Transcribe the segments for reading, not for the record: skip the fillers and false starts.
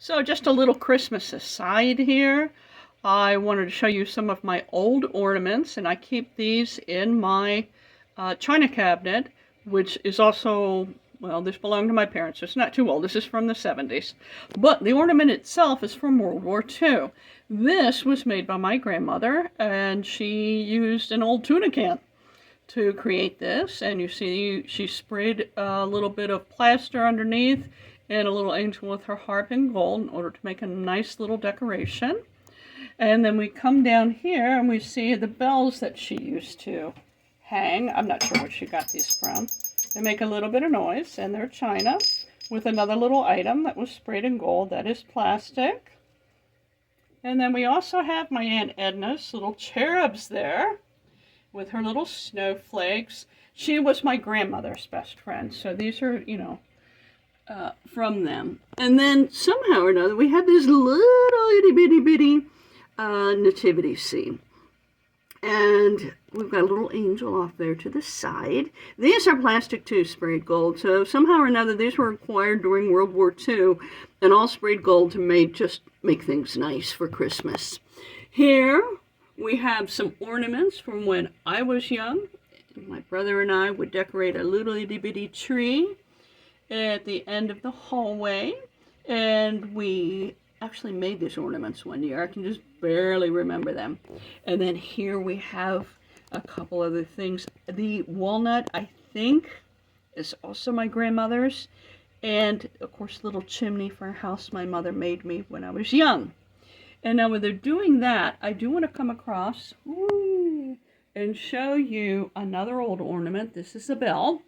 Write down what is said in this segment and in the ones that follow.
So just a little Christmas aside here. I wanted to show you some of my old ornaments, and I keep these in my china cabinet, which is also, well, this belonged to my parents, so it's not too old. This is from the 70s. But the ornament itself is from World War II. This was made by my grandmother, and she used an old tuna can to create this, and you see she sprayed a little bit of plaster underneath and a little angel with her harp in gold in order to make a nice little decoration. And then we come down here and we see the bells that she used to hang. I'm not sure where she got these from. They make a little bit of noise, and they're china with another little item that was sprayed in gold that is plastic. And then we also have my Aunt Edna's little cherubs there with her little snowflakes. She was my grandmother's best friend, so these are, from them. And then somehow or another, we had this little itty bitty bitty nativity scene. And we've got a little angel off there to the side. These are plastic too, sprayed gold. So somehow or another, these were acquired during World War II and all sprayed gold to just make things nice for Christmas. Here we have some ornaments from when I was young. My brother and I would decorate a little itty bitty tree at the end of the hallway. And we actually made these ornaments one year. I can just barely remember them. And then here we have a couple other things. The walnut, I think, is also my grandmother's. And, of course, little chimney for a house my mother made me when I was young. And now when they're doing that, I do want to come across and show you another old ornament. This is a bell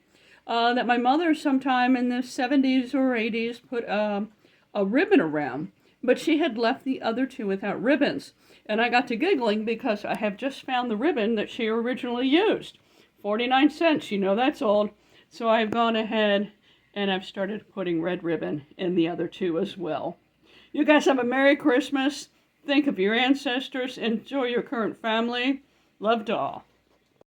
that my mother sometime in the 70s or 80s put a ribbon around. But she had left the other two without ribbons. And I got to giggling because I have just found the ribbon that she originally used. 49 cents, that's old. So I've gone ahead and I've started putting red ribbon in the other two as well. You guys have a Merry Christmas. Think of your ancestors. Enjoy your current family. Love to all.